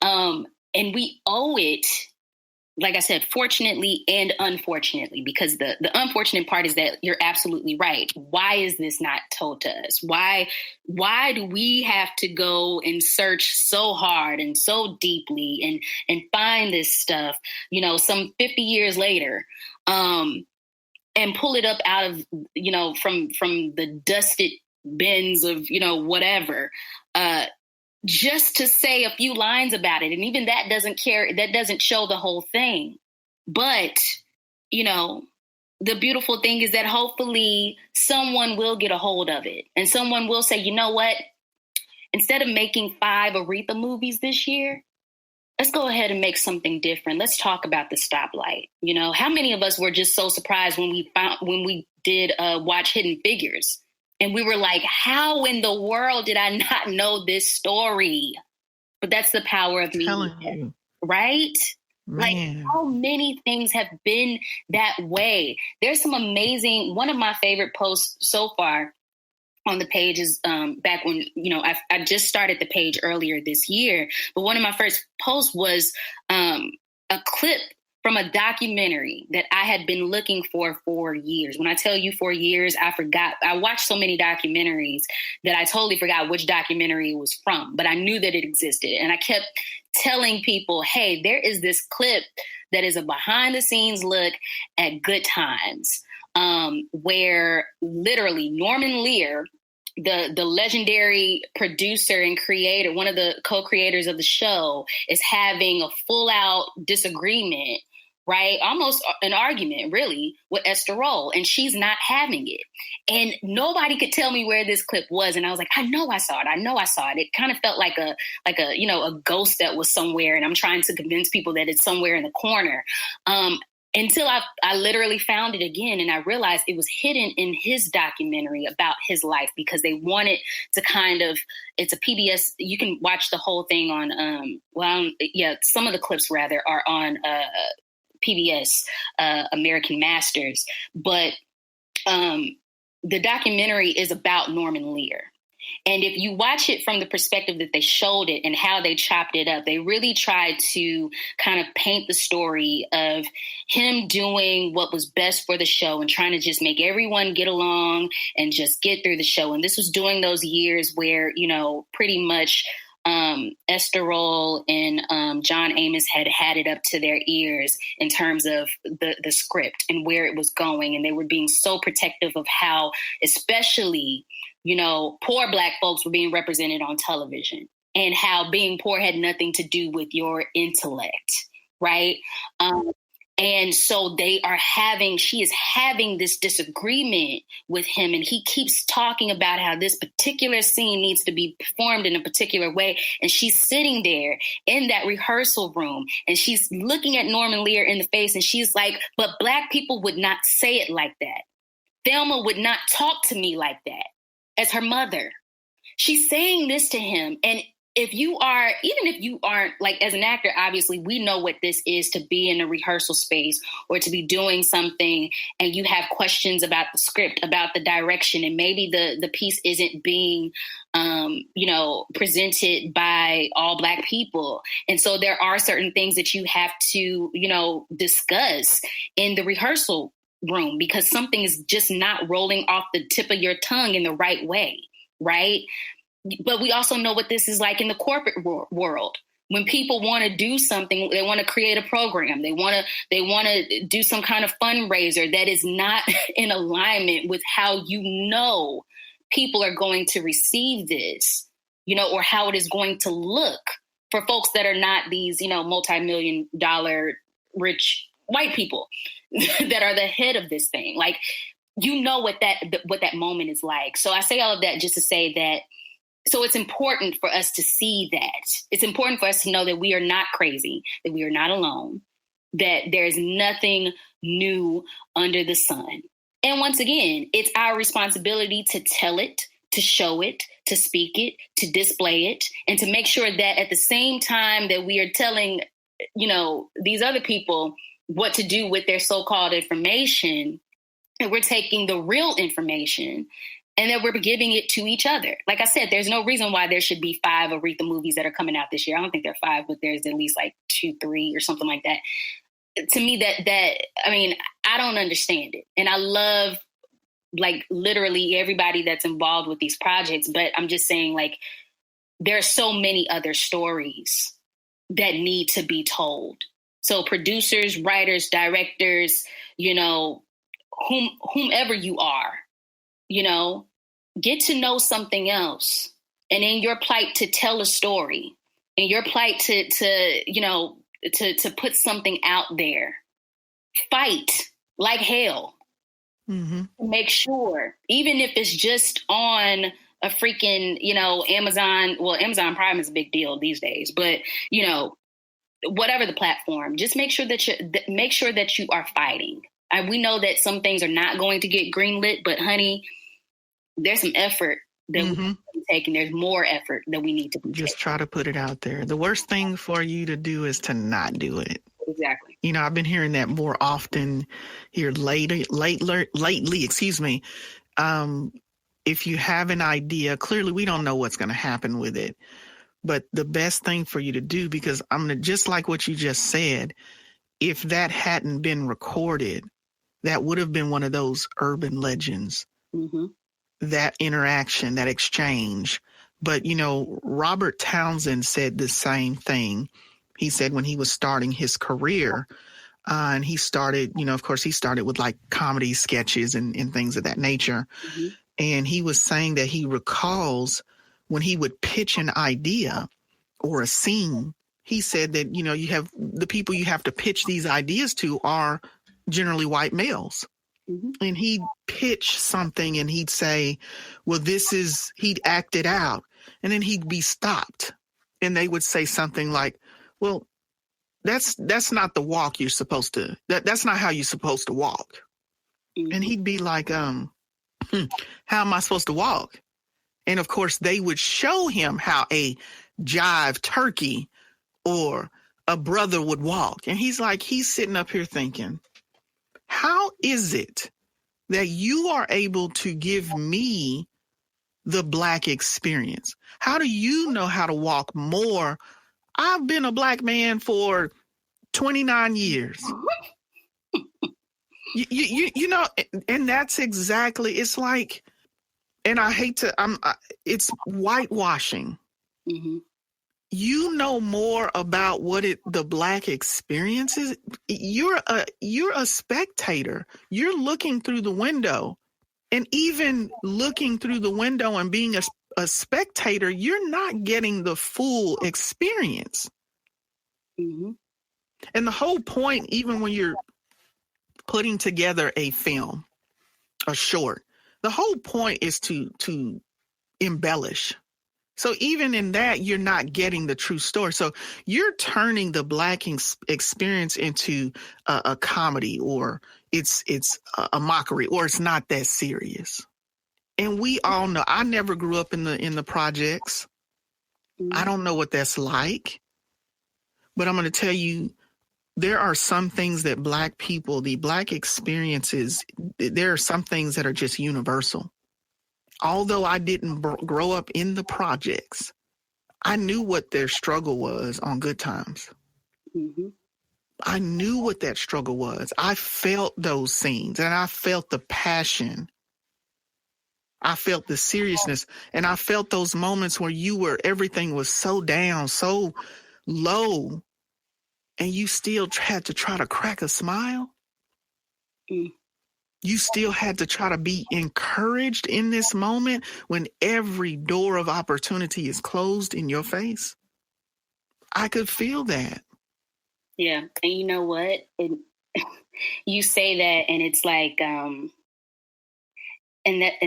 And we owe it, like I said, fortunately and unfortunately, because the unfortunate part is that you're absolutely right. Why is this not told to us? Why do we have to go and search so hard and so deeply and find this stuff, you know, some 50 years later, and pull it up out of, you know, from the dusted bins of, you know, whatever, just to say a few lines about it. And even that doesn't show the whole thing. But, you know, the beautiful thing is that hopefully someone will get a hold of it and someone will say, you know what, instead of making 5 Aretha movies this year, let's go ahead and make something different. Let's talk about the stoplight. You know, how many of us were just so surprised when we did watch Hidden Figures? And we were like, how in the world did I not know this story? But that's the power of media, right? Man. Like, how many things have been that way? There's some amazing, one of my favorite posts so far on the page is back when, you know, I just started the page earlier this year. But one of my first posts was a clip from a documentary that I had been looking for years. When I tell you 4 years, I forgot. I watched so many documentaries that I totally forgot which documentary it was from, but I knew that it existed. And I kept telling people, hey, there is this clip that is a behind the scenes look at Good Times, where literally Norman Lear, the legendary producer and creator, one of the co-creators of the show, is having a full out disagreement, right? Almost an argument, really, with Esther Roll, and she's not having it. And nobody could tell me where this clip was. And I was like, I know I saw it. It kind of felt like a, you know, a ghost that was somewhere. And I'm trying to convince people that it's somewhere in the corner. Until I literally found it again, and I realized it was hidden in his documentary about his life because they wanted to kind of, it's a PBS, you can watch the whole thing on, some of the clips rather are on PBS, American Masters, but the documentary is about Norman Lear. And if you watch it from the perspective that they showed it and how they chopped it up, they really tried to kind of paint the story of him doing what was best for the show and trying to just make everyone get along and just get through the show. And this was during those years where, you know, pretty much Esther Roll and John Amos had it up to their ears in terms of the script and where it was going. And they were being so protective of how, especially, you know, poor Black folks were being represented on television and how being poor had nothing to do with your intellect, right? And so she is having this disagreement with him, and he keeps talking about how this particular scene needs to be performed in a particular way. And she's sitting there in that rehearsal room and she's looking at Norman Lear in the face and she's like, but Black people would not say it like that. Thelma would not talk to me like that as her mother. She's saying this to him. And even if you aren't, like, as an actor, obviously we know what this is to be in a rehearsal space or to be doing something and you have questions about the script, about the direction, and maybe the piece isn't being, presented by all Black people. And so there are certain things that you have to, discuss in the rehearsal room because something is just not rolling off the tip of your tongue in the right way, right? But we also know what this is like in the corporate world. When people want to do something, they want to create a program. They want to do some kind of fundraiser that is not in alignment with how people are going to receive this, or how it is going to look for folks that are not these, multi-million-dollar rich white people that are the head of this thing. Like, what that moment is like. So I say all of that just to say that. So it's important for us to see that. It's important for us to know that we are not crazy, that we are not alone, that there's nothing new under the sun. And once again, it's our responsibility to tell it, to show it, to speak it, to display it, and to make sure that at the same time that we are telling, these other people what to do with their so-called information, and we're taking the real information and that we're giving it to each other. Like I said, there's no reason why there should be 5 Aretha movies that are coming out this year. I don't think there are 5, but there's at least like 2, 3 or something like that. To me, I don't understand it. And I love like literally everybody that's involved with these projects, but I'm just saying like, there are so many other stories that need to be told. So producers, writers, directors, whomever you are, get to know something else. And in your plight to tell a story, in your plight to put something out there, fight like hell. Mm-hmm. Make sure, even if it's just on a freaking, Amazon. Well, Amazon Prime is a big deal these days, but whatever the platform, just make sure that you are fighting. And we know that some things are not going to get greenlit, but honey, there's some effort that we need to be taking. There's more effort that we need to be just taking. try to put it out there. The worst thing for you to do is to not do it. Exactly. I've been hearing that more often here lately, excuse me. If you have an idea, clearly we don't know what's going to happen with it. But the best thing for you to do, because just like what you just said, if that hadn't been recorded, that would have been one of those urban legends, that interaction, that exchange. But, Robert Townsend said the same thing. He said when he was starting his career, and he started, of course, he started with like comedy sketches and things of that nature. Mm-hmm. And he was saying that he recalls when he would pitch an idea or a scene, he said that, you have the people you have to pitch these ideas to are generally white males. Mm-hmm. And he'd pitch something and he'd say, well, he'd act it out. And then he'd be stopped. And they would say something like, well, that's not the walk you're supposed to, that's not how you're supposed to walk. Mm-hmm. And he'd be like, how am I supposed to walk? And of course, they would show him how a jive turkey or a brother would walk. And he's sitting up here thinking, how is it that you are able to give me the Black experience? How do you know how to walk more? I've been a Black man for 29 years. And that's exactly, it's like, and I hate to, it's whitewashing. Mm-hmm. You know more about what the Black experience is. You're a spectator. You're looking through the window, and even looking through the window and being a spectator, you're not getting the full experience. Mm-hmm. And the whole point, even when you're putting together a film, a short, the whole point is to embellish. So even in that, you're not getting the true story. So you're turning the Black experience into a comedy, or it's a mockery, or it's not that serious. And we all know, I never grew up in the projects. Mm-hmm. I don't know what that's like. But I'm going to tell you, there are some things that Black people, the Black experiences, there are some things that are just universal. Although I didn't grow up in the projects, I knew what their struggle was on Good Times. Mm-hmm. I knew what that struggle was. I felt those scenes, and I felt the passion. I felt the seriousness, and I felt those moments where everything was so down, so low, and you still had to try to crack a smile. Mm. You still had to try to be encouraged in this moment when every door of opportunity is closed in your face. I could feel that. Yeah. And you know what? You say that, and it's like, and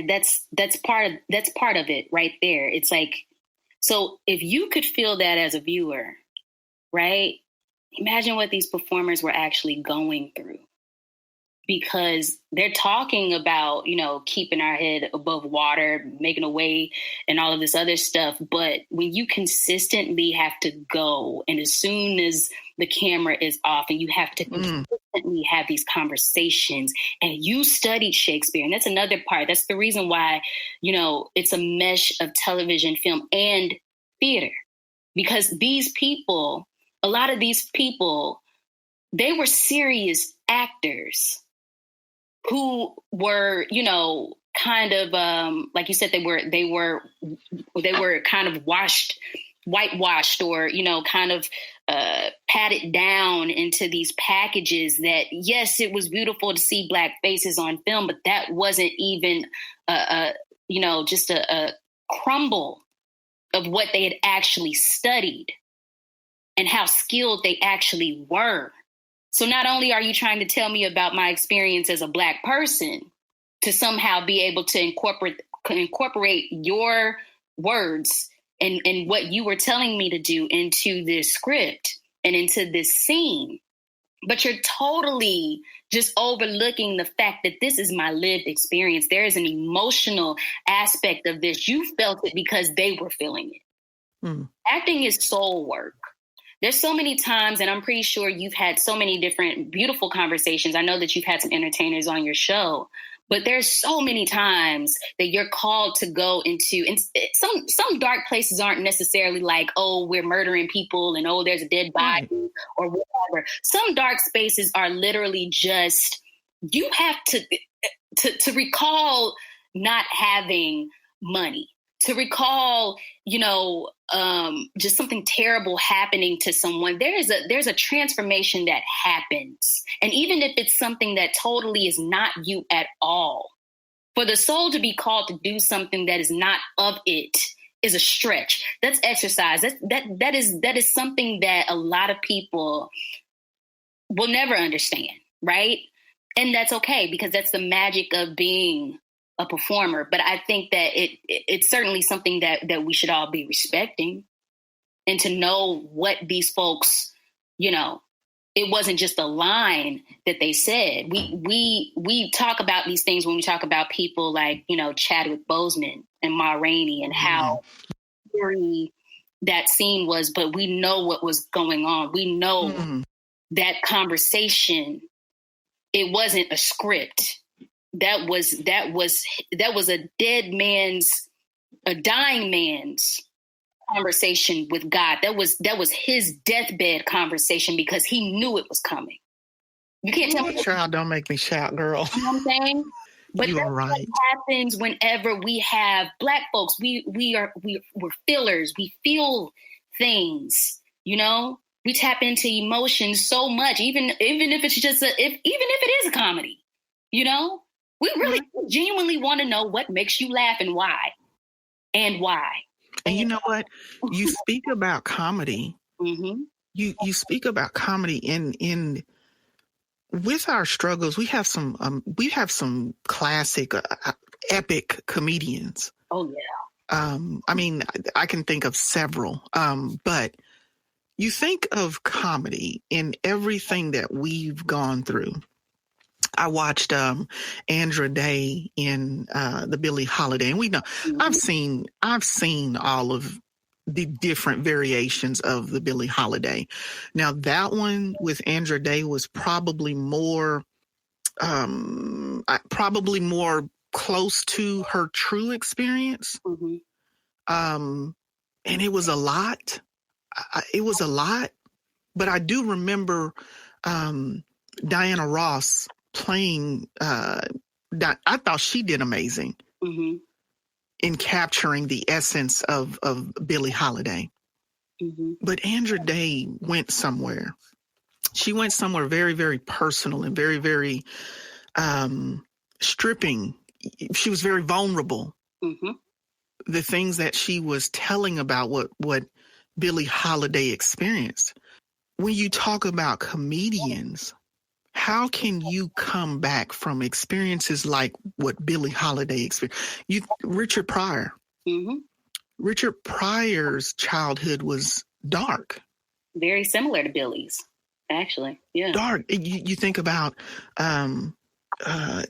that's part of it right there. It's like, so if you could feel that as a viewer, right? Imagine what these performers were actually going through, because they're talking about, keeping our head above water, making a way and all of this other stuff. But when you consistently have to go, and as soon as the camera is off, and you have to consistently have these conversations, and you studied Shakespeare. And that's another part. That's the reason why, it's a mesh of television, film, and theater, because a lot of these people, they were serious actors who were, kind of, like you said, they were kind of whitewashed, or, kind of patted down into these packages that, yes, it was beautiful to see Black faces on film, but that wasn't even, just a crumble of what they had actually studied and how skilled they actually were. So not only are you trying to tell me about my experience as a Black person, to somehow be able to incorporate your words and what you were telling me to do into this script and into this scene, but you're totally just overlooking the fact that this is my lived experience. There is an emotional aspect of this. You felt it because they were feeling it. Acting is soul work. There's so many times, and I'm pretty sure you've had so many different beautiful conversations. I know that you've had some entertainers on your show, but there's so many times that you're called to go into, and some dark places aren't necessarily like, oh, we're murdering people and, oh, there's a dead body or whatever. Some dark spaces are literally just, you have to recall not having money, to recall, just something terrible happening to someone. There's a transformation that happens. And even if it's something that totally is not you at all, for the soul to be called to do something that is not of it is a stretch. That's exercise. That is something that a lot of people will never understand, right? And that's okay, because that's the magic of being a performer. But I think that it's certainly something that we should all be respecting, and to know what these folks, it wasn't just a line that they said. We talk about these things when we talk about people like, Chadwick Boseman and Ma Rainey, and how scary that scene was, but we know what was going on. We know that conversation, it wasn't a script. That was a dying man's conversation with God. That was his deathbed conversation, because he knew it was coming. You can't tell me. Child, don't make me shout, girl. You know what I'm saying? But you are right. What happens whenever we have Black folks. We're feelers. We feel things. We tap into emotions so much, even if it's just even if it is a comedy. We really genuinely want to know what makes you laugh and why. And you know what? You speak about comedy. You speak about comedy in with our struggles. We have some classic, epic comedians. Oh yeah. I mean, I can think of several. But you think of comedy in everything that we've gone through. I watched Andra Day in the Billie Holiday, and we know I've seen all of the different variations of the Billie Holiday. Now that one with Andra Day was probably more close to her true experience. And it was a lot. But I do remember Diana Ross playing. I thought she did amazing in capturing the essence of Billie Holiday. But Andra Day went somewhere. She went somewhere very, very personal and very, very stripping. She was very vulnerable. The things that she was telling about what Billie Holiday experienced. When you talk about comedians, how can you come back from experiences like what Billie Holiday experienced? Richard Pryor. Richard Pryor's childhood was dark. Very similar to Billie's. actually. Yeah. Dark. You think about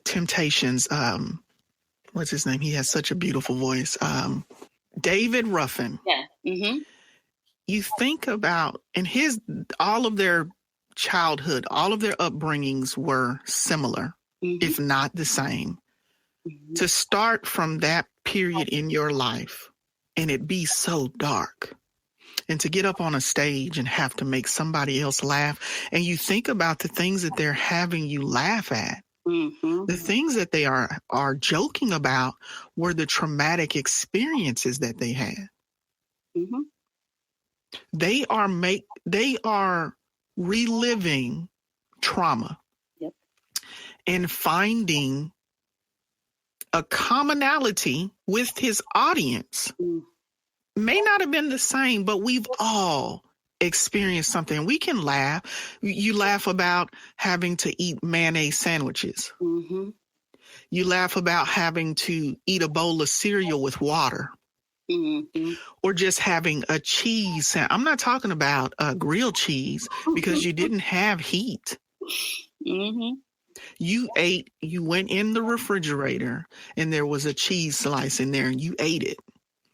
Temptations. What's his name? He has such a beautiful voice. David Ruffin. Yeah. Mm-hmm. You think about, and all of their childhood, all of their upbringings were similar, if not the same. Mm-hmm. To start from that period in your life and it be so dark, and to get up on a stage and have to make somebody else laugh, and you think about the things that they're having you laugh at, the things that they are joking about were the traumatic experiences that they had. Mm-hmm. They are reliving trauma. Yep. And finding a commonality with his audience. May not have been the same, but we've all experienced something. We can laugh. You laugh about having to eat mayonnaise sandwiches. Mm-hmm. You laugh about having to eat a bowl of cereal with water. Mm-hmm. Or just having a cheese. I'm not talking about grilled cheese because you didn't have heat. Mm-hmm. You went in the refrigerator and there was a cheese slice in there and you ate it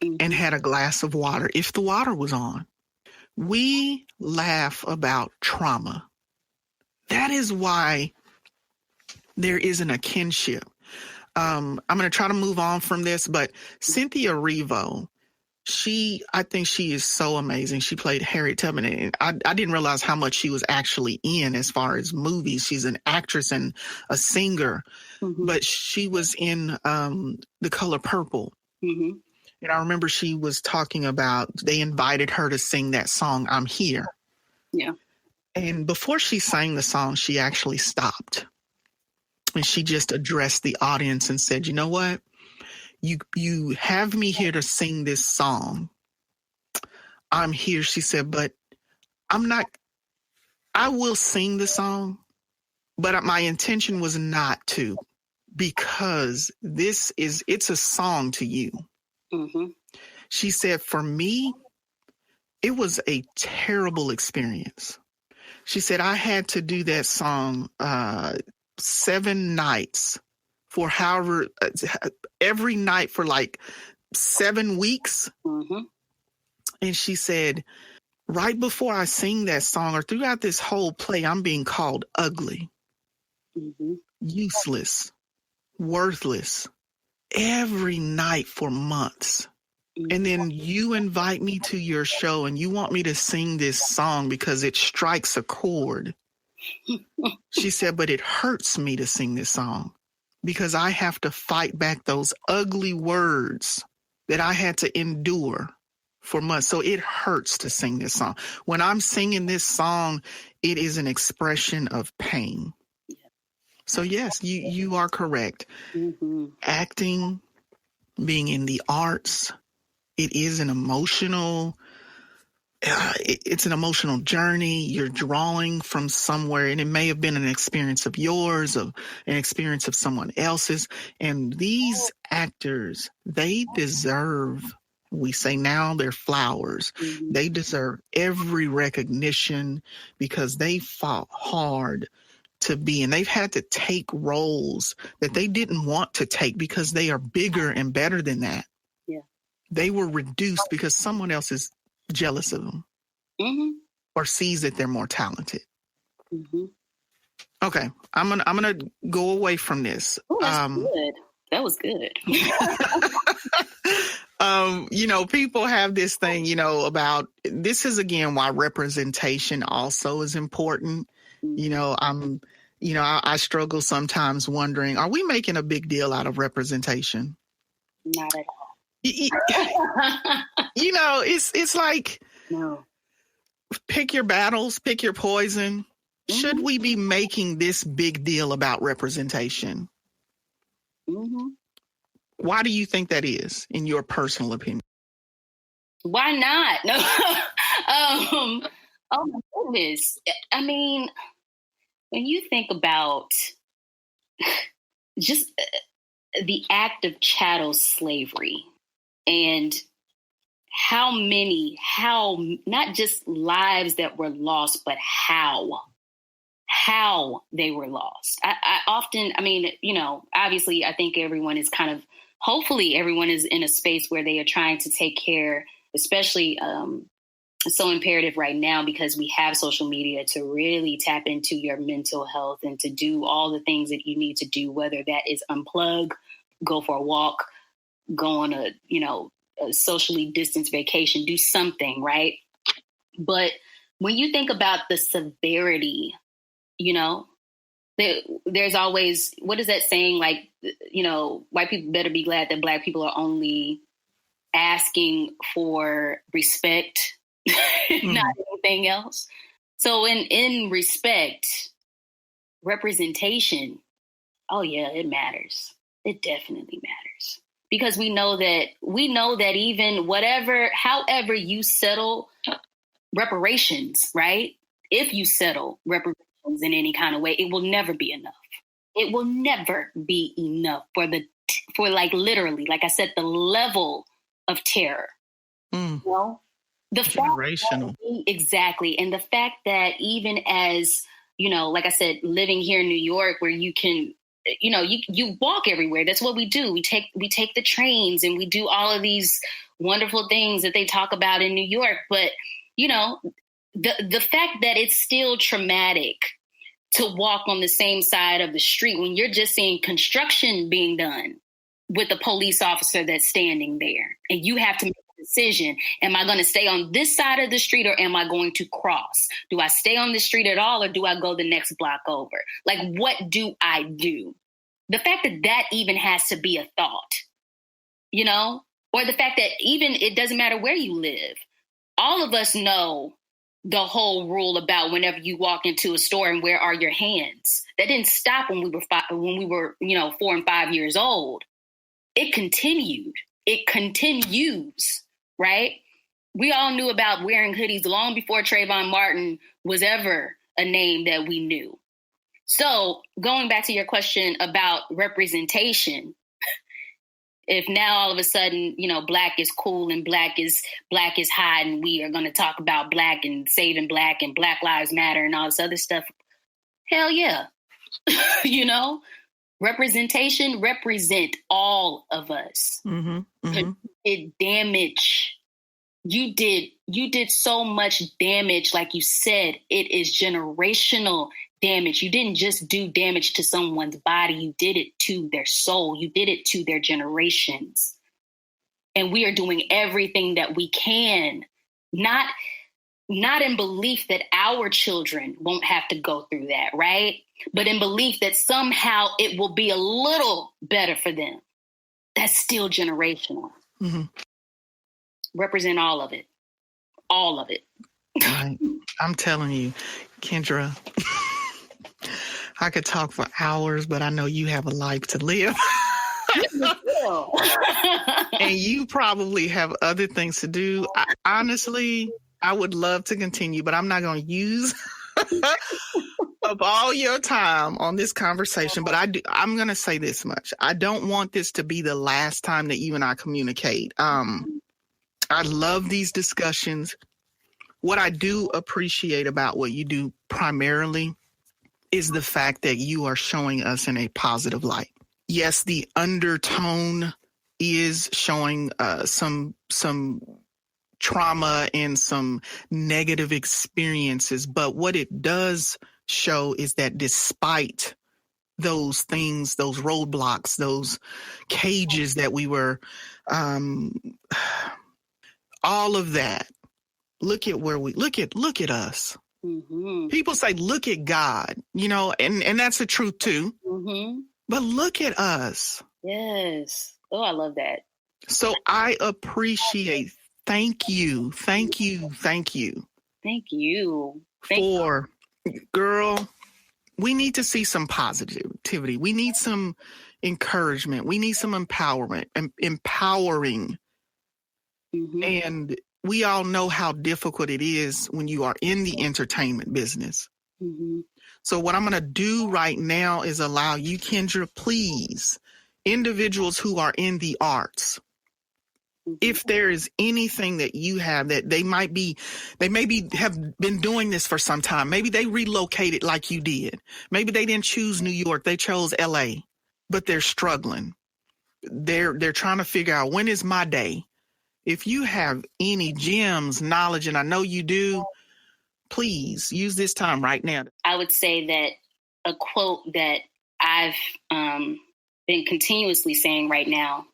and had a glass of water if the water was on. We laugh about trauma. That is why there isn't a kinship. I'm going to try to move on from this, but Cynthia Erivo, I think she is so amazing. She played Harriet Tubman, and I didn't realize how much she was actually in as far as movies. She's an actress and a singer, but she was in The Color Purple. Mm-hmm. And I remember she was talking about, they invited her to sing that song, I'm Here. Yeah. And before she sang the song, she actually stopped. And she just addressed the audience and said, you know what? You have me here to sing this song. I'm here, she said, but I will sing the song, but my intention was not to, because it's a song to you. Mm-hmm. She said, for me, it was a terrible experience. She said, I had to do that song 7 nights for every night for like 7 weeks. Mm-hmm. And she said, right before I sing that song or throughout this whole play, I'm being called ugly, useless, worthless, every night for months. And then you invite me to your show and you want me to sing this song because it strikes a chord. She said, but it hurts me to sing this song because I have to fight back those ugly words that I had to endure for months. So it hurts to sing this song. When I'm singing this song, it is an expression of pain. So yes, you are correct. Acting, being in the arts, it is an emotional, it's an emotional journey. You're drawing from somewhere, and it may have been an experience of yours, of an experience of someone else's. And these actors, they deserve, we say now, they're flowers. They deserve every recognition because they fought hard to be, and they've had to take roles that they didn't want to take because they are bigger and better than that. Yeah. They were reduced because someone else is jealous of them or sees that they're more talented. Okay, I'm gonna go away from this. Oh, that's good. That was good. People have this thing, about, this is again why representation also is important. I struggle sometimes wondering, are we making a big deal out of representation? Not at all. It's like, no. Pick your battles, pick your poison. Should we be making this big deal about representation? Why do you think that is, in your personal opinion? Why not? No. Oh my goodness. I mean, when you think about just the act of chattel slavery and how not just lives that were lost, but how how they were lost. I often, I mean, obviously I think everyone is hopefully everyone is in a space where they are trying to take care, especially it's so imperative right now because we have social media to really tap into your mental health and to do all the things that you need to do, whether that is unplug, go for a walk, go on a socially distanced vacation, do something, right? But when you think about the severity, there's always, what is that saying? Like, white people better be glad that Black people are only asking for respect, not anything else. So in respect, representation, oh yeah, it matters. It definitely matters. Because we know that even however you settle reparations, right? If you settle reparations in any kind of way, it will never be enough. It will never be enough for like literally, like I said, the level of terror. The generational. Exactly. And the fact that even as, like I said, living here in New York where you can, you walk everywhere. That's what we do. We take the trains and we do all of these wonderful things that they talk about in New York. But, the fact that it's still traumatic to walk on the same side of the street when you're just seeing construction being done with a police officer that's standing there and you have to make a decision. Am I going to stay on this side of the street or am I going to cross? Do I stay on the street at all or do I go the next block over? Like, what do I do? The fact that even has to be a thought, or the fact that even it doesn't matter where you live. All of us know the whole rule about whenever you walk into a store and where are your hands. That didn't stop when we were 4 and 5 years old. It continued. It continues, right? We all knew about wearing hoodies long before Trayvon Martin was ever a name that we knew. So going back to your question about representation, if now all of a sudden, Black is cool and Black is hot and we are going to talk about Black and saving Black and Black Lives Matter and all this other stuff, hell yeah. Representation, represent all of us. It damage. You did so much damage. Like you said, it is generational damage. You didn't just do damage to someone's body. You did it to their soul. You did it to their generations. And we are doing everything that we can, not in belief that our children won't have to go through that, right? But in belief that somehow it will be a little better for them. That's still generational. Represent all of it. All of it. Right. I'm telling you, Kendra, I could talk for hours, but I know you have a life to live. And you probably have other things to do. Honestly, I would love to continue, but I'm not going to use up all your time on this conversation. But I'm going to say this much. I don't want this to be the last time that you and I communicate. I love these discussions. What I do appreciate about what you do primarily is the fact that you are showing us in a positive light. Yes, the undertone is showing some trauma and some negative experiences, but what it does show is that despite those things, those roadblocks, those cages that we were, all of that, look at us. People say, look at God, and that's the truth too. But look at us. Yes. Oh, I love that. So I appreciate, thank you. Girl, we need to see some positivity. We need some encouragement. We need some empowerment, empowering. And we all know how difficult it is when you are in the entertainment business. So what I'm going to do right now is allow you, Kendra, please, individuals who are in the arts, if there is anything that you have that they maybe have been doing this for some time. Maybe they relocated like you did. Maybe they didn't choose New York. They chose LA, but they're struggling. They're trying to figure out, when is my day? If you have any gems, knowledge, and I know you do, please use this time right now. I would say that a quote that I've been continuously saying right now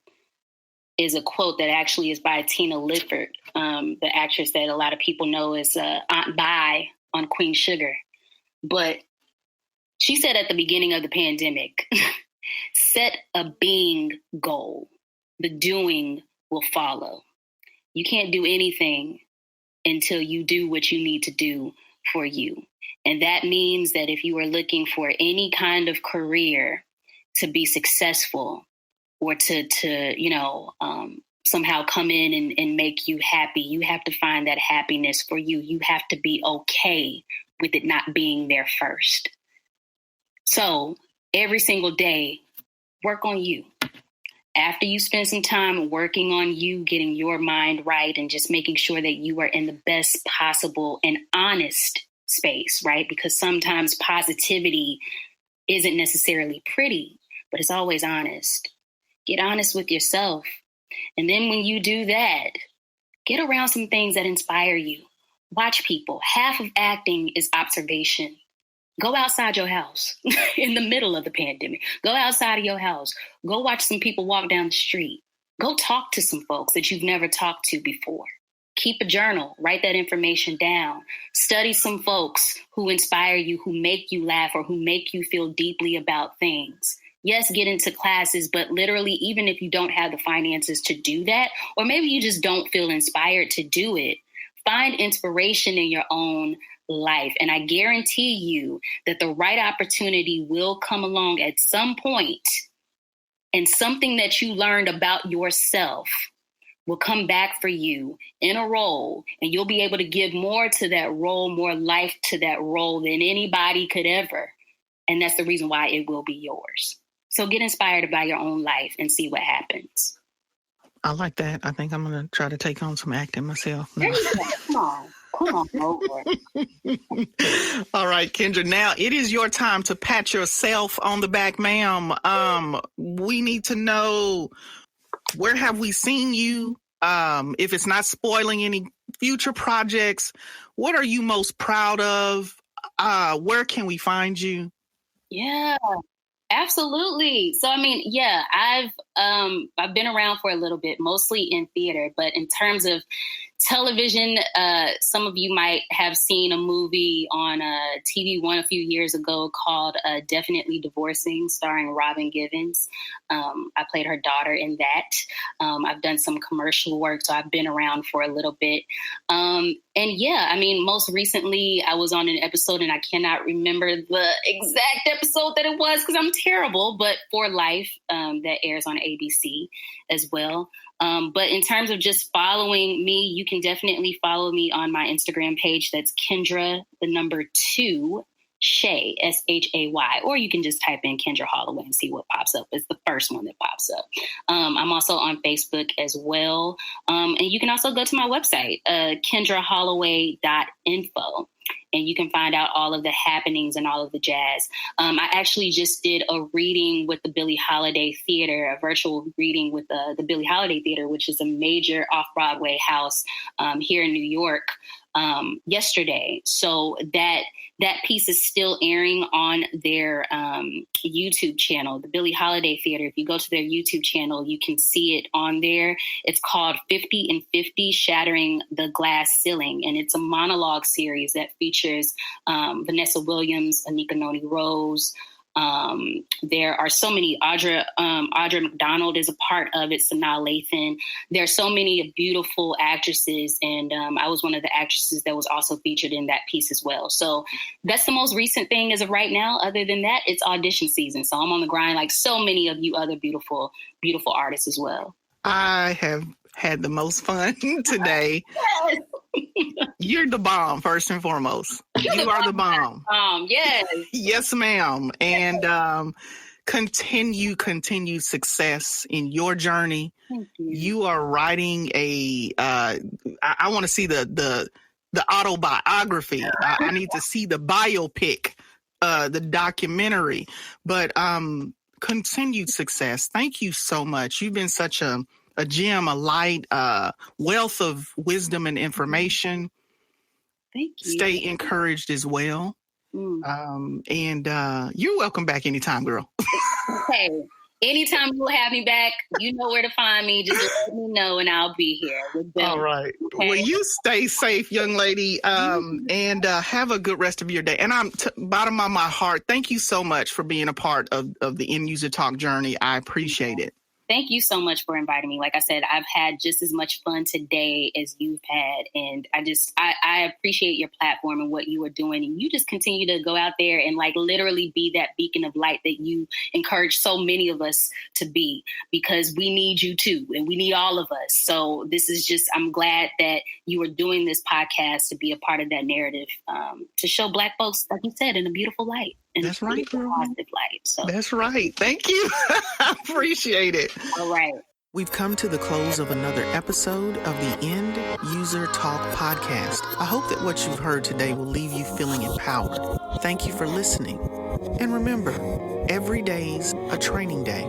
is a quote that actually is by Tina Lifford, the actress that a lot of people know as Aunt Bai on Queen Sugar. But she said at the beginning of the pandemic, set a being goal. The doing will follow. You can't do anything until you do what you need to do for you. And that means that if you are looking for any kind of career to be successful or to somehow come in and make you happy, you have to find that happiness for you. You have to be okay with it not being there first. So every single day, work on you. After you spend some time working on you, getting your mind right, and just making sure that you are in the best possible and honest space, right? Because sometimes positivity isn't necessarily pretty, but it's always honest. Get honest with yourself. And then when you do that, get around some things that inspire you. Watch people. Half of acting is observation. Go outside your house in the middle of the pandemic. Go outside of your house. Go watch some people walk down the street. Go talk to some folks that you've never talked to before. Keep a journal. Write that information down. Study some folks who inspire you, who make you laugh, or who make you feel deeply about things. Yes, get into classes, but literally, even if you don't have the finances to do that, or maybe you just don't feel inspired to do it, find inspiration in your own life. And I guarantee you that the right opportunity will come along at some point, and something that you learned about yourself will come back for you in a role, and you'll be able to give more to that role, more life to that role than anybody could ever. And that's the reason why it will be yours. So get inspired by your own life and see what happens. I like that. I think I'm going to try to take on some acting myself. There you go. Come on over. All right, Kendra. Now it is your time to pat yourself on the back, ma'am. We need to know, where have we seen you? If it's not spoiling any future projects, what are you most proud of? Where can we find you? Yeah. Absolutely. So, I mean, yeah, I've been around for a little bit, mostly in theater, but in terms of television, some of you might have seen a movie on TV One a few years ago called Definitely Divorcing, starring Robin Givens. I played her daughter in that. I've done some commercial work, so I've been around for a little bit. And yeah, I mean, most recently I was on an episode, and I cannot remember the exact episode that it was because I'm terrible, but For Life, that airs on ABC as well. But in terms of just following me, you can definitely follow me on my Instagram page. That's Kendra, the number 2, Shay, Shay, or you can just type in Kendra Holloway and see what pops up. It's the first one that pops up. I'm also on Facebook as well. And you can also go to my website, kendraholloway.info. And you can find out all of the happenings and all of the jazz. I actually just did a reading with the Billie Holiday Theater, a virtual reading with the Billie Holiday Theater, which is a major off-Broadway house here in New York, yesterday. So that piece is still airing on their YouTube channel, the Billie Holiday Theater. If you go to their YouTube channel, you can see it on there. It's called 50 and 50, Shattering the Glass Ceiling. And it's a monologue series that features Vanessa Williams, Anika Noni Rose. There are so many. Audra McDonald is a part of it. Sanaa Lathan. There are so many beautiful actresses, and I was one of the actresses that was also featured in that piece as well. So that's the most recent thing as of right now. Other than that, it's audition season, so I'm on the grind like so many of you other beautiful, beautiful artists as well. I have had the most fun today. Yes. You're the bomb, first and foremost. You are the bomb. Yes. Yes, ma'am. And continued success in your journey. Thank you. You are writing I want to see the autobiography. I need to see the biopic, the documentary, but continued success. Thank you so much. You've been such a gem, a light, wealth of wisdom and information. Thank you. Stay encouraged as well. And you're welcome back anytime, girl. Hey, anytime you'll have me back, you know where to find me. Just let me know and I'll be here. All right. Okay? Well, you stay safe, young lady, and have a good rest of your day. And I'm bottom of my heart, thank you so much for being a part of the End User Talk journey. I appreciate it. Thank you so much for inviting me. Like I said, I've had just as much fun today as you've had. And I appreciate your platform and what you are doing. And you just continue to go out there and like literally be that beacon of light that you encourage so many of us to be, because we need you too. And we need all of us. So this is just, I'm glad that you are doing this podcast to be a part of that narrative, to show Black folks, like you said, in a beautiful light. And that's right, girl. Positive light. So that's right. Thank you. I appreciate it. All right. We've come to the close of another episode of the End User Talk podcast. I hope that what you've heard today will leave you feeling empowered. Thank you for listening. And remember, every day's a training day.